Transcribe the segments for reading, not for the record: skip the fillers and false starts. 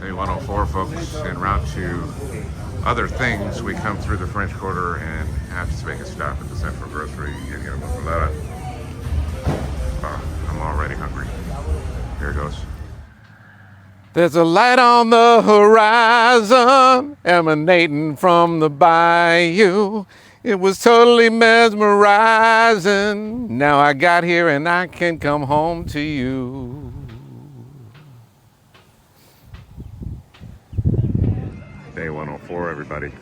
Day 104, folks, en route to other things. We come through the French Quarter and have to make a stop at the Central Grocery and get a muffaletta. Oh, I'm already hungry. Here goes. There's a light on the horizon emanating from the bayou. It was totally mesmerizing. Now I got here and I can come home to you. Day 104, everybody.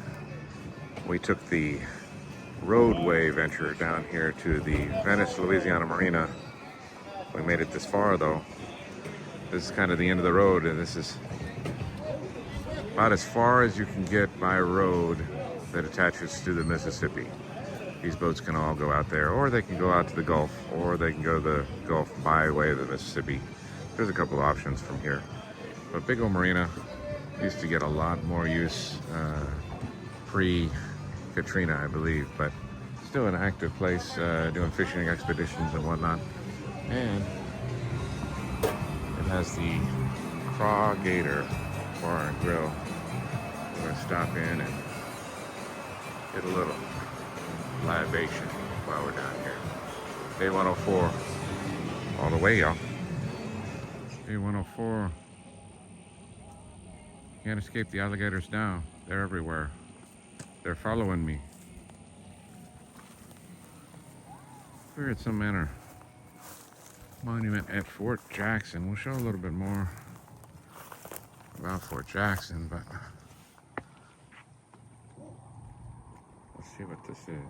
We took the roadway venture down here to the Venice, Louisiana Marina. We made it this far, though. This is kind of the end of the road, and this is about as far as you can get by road that attaches to the Mississippi. These boats can all go out there, or they can go out to the Gulf, or they can go to the Gulf by way of the Mississippi. There's a couple options from here. But Big O Marina used to get a lot more use pre-Katrina, I believe, but still an active place, doing fishing expeditions and whatnot. And it has the Craw Gator Bar and Grill. We're gonna stop in and get a little libation while we're down here. Day 104, all the way, y'all. Day 104. Can't escape the alligators now. They're everywhere. They're following me. We're at some manor monument at Fort Jackson. We'll show a little bit more about Fort Jackson, but let's see what this is.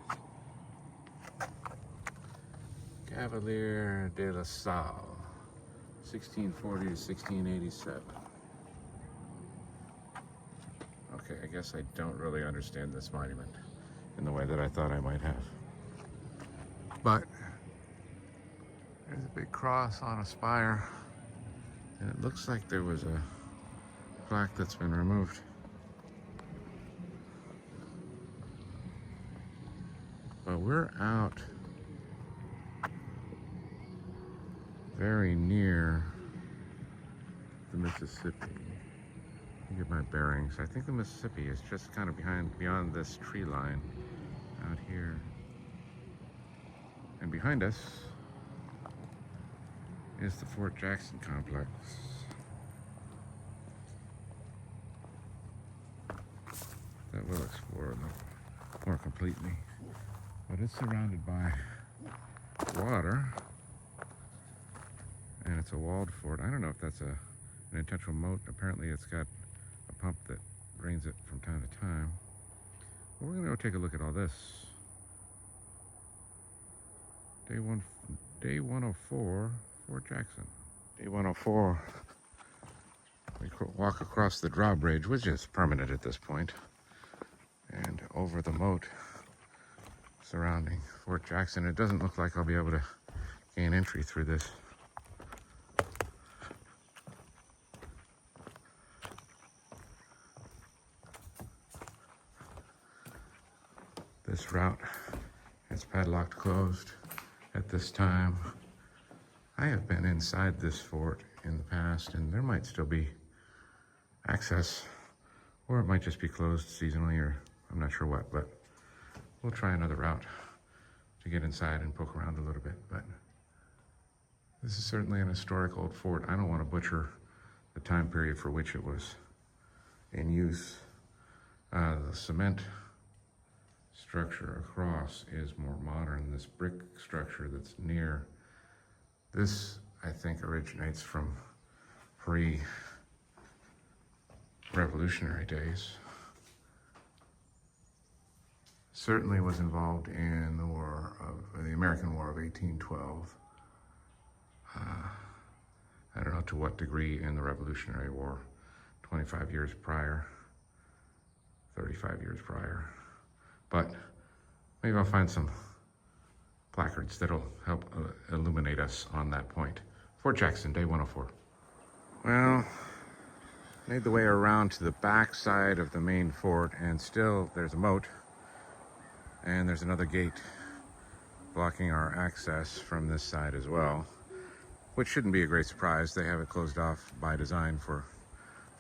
Cavalier de la Salle, 1640 to 1687. Okay, I guess I don't really understand this monument in the way that I thought I might have. But there's a big cross on a spire, and it looks like there was a plaque that's been removed. But we're out very near the Mississippi. Let me get my bearings. I think the Mississippi is just kind of beyond this tree line out here. And behind us is the Fort Jackson complex. That we'll explore a little more completely. But it's surrounded by water, and it's a walled fort. I don't know if that's an intentional moat. Apparently it's got a pump that drains it from time to time. But we're gonna go take a look at all this. Day 104, Fort Jackson. Day 104, we walk across the drawbridge, which is permanent at this point, and over the moat surrounding Fort Jackson. It doesn't look like I'll be able to gain entry through this. This route is padlocked closed at this time. I have been inside this fort in the past, and there might still be access, or it might just be closed seasonally, or I'm not sure what, but we'll try another route to get inside and poke around a little bit. But this is certainly an historic old fort. I don't want to butcher the time period for which it was in use. The cement structure across is more modern. This brick structure that's near, this I think originates from pre-revolutionary days. Certainly was involved in the American War of 1812. I don't know to what degree in the Revolutionary War, 25 years prior, 35 years prior. But maybe I'll find some placards that'll help illuminate us on that point. Fort Jackson, day 104. Well, made the way around to the back side of the main fort, and still there's a moat, and there's another gate blocking our access from this side as well, which shouldn't be a great surprise. They have it closed off by design for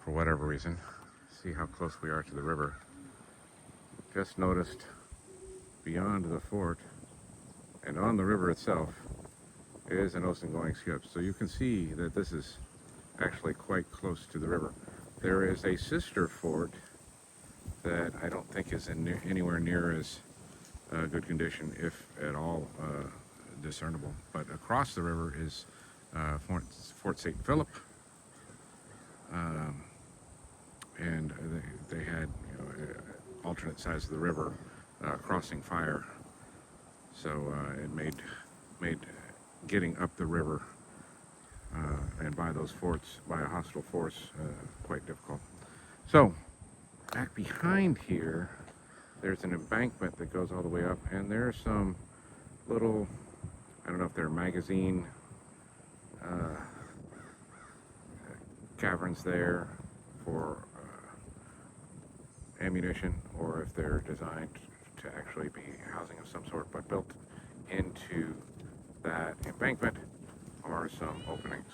for whatever reason. See how close we are to the river. Just noticed beyond the fort and on the river itself is an ocean-going ship. So you can see that this is actually quite close to the river. There is a sister fort that I don't think is anywhere near as good condition, if at all discernible. But across the river is Fort St. Philip, and they had alternate sides of the river crossing fire, so it made getting up the river and by those forts, by a hostile force, quite difficult. So back behind here, there's an embankment that goes all the way up, and there's some little, I don't know if they're magazine caverns there for ammunition, or if they're designed to actually be housing of some sort, but built into that embankment are some openings.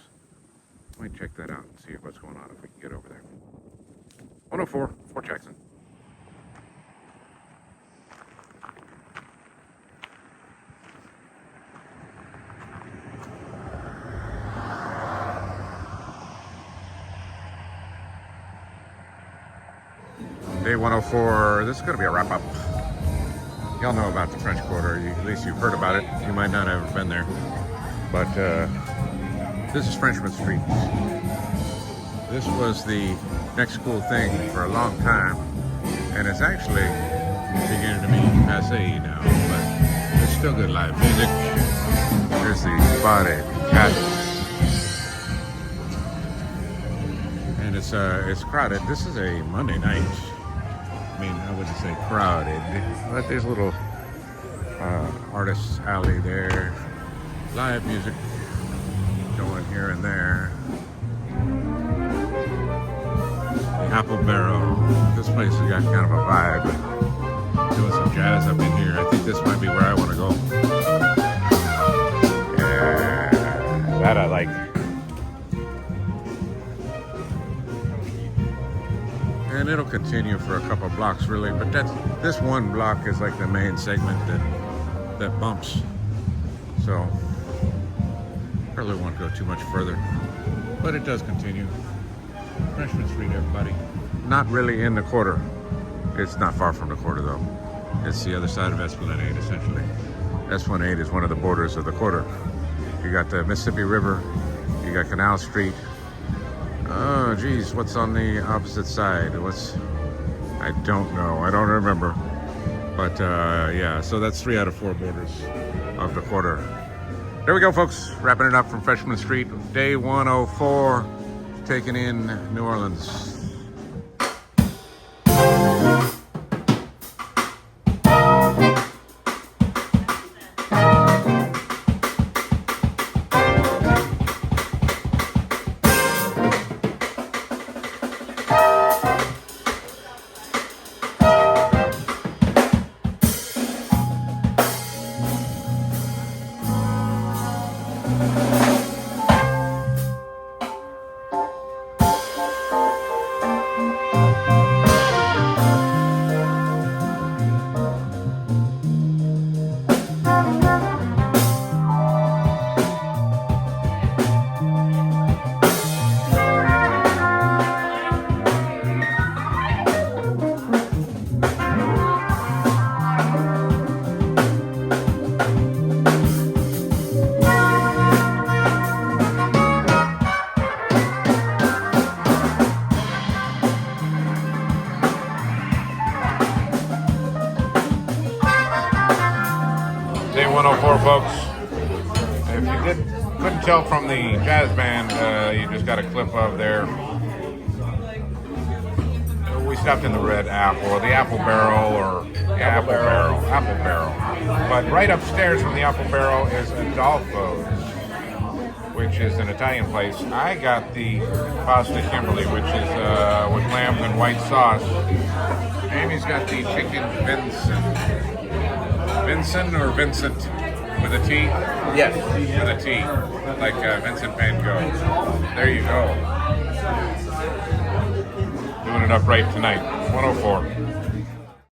Might check that out and see what's going on if we can get over there. 104, Fort Jackson. Day 104, this is going to be a wrap-up. Y'all know about the French Quarter, at least you've heard about it. You might not have ever been there. But this is Frenchman Street. This was the next cool thing for a long time, and it's actually beginning to be passé now, but it's still good live music. There's the Spotted Cat. And it's crowded. This is a Monday night. I mean, I wouldn't say crowded, but there's a little artist's alley there. Live music going here and there. The Apple Barrel. This place has got kind of a vibe. Doing some jazz up in here. I think this might be where I want to go. Yeah, that I like. And it'll continue for a couple blocks really, but this one block is like the main segment that bumps. So probably won't go too much further, but it does continue. Frenchman Street, everybody. Not really in the quarter. It's not far from the quarter though. It's the other side of Esplanade essentially. Esplanade is one of the borders of the quarter. You got the Mississippi River, you got Canal Street. Oh geez, what's on the opposite side? I don't know, I don't remember. But yeah, so that's 3 out of 4 borders of the quarter. There we go, folks. Wrapping it up from Freshman Street. Day 104, taking in New Orleans. Day 104, folks. If you couldn't tell from the jazz band, you just got a clip of there. We stopped in the Red Apple, or the Apple Barrel, or Apple Barrel. But right upstairs from the Apple Barrel is Adolfo's, which is an Italian place. I got the pasta Kimberly, which is with lamb and white sauce. Amy's got the chicken Vincent. Vincent or Vincent with a T? Yes. With a T, like Vincent Van Gogh. There you go. it up right tonight. 104.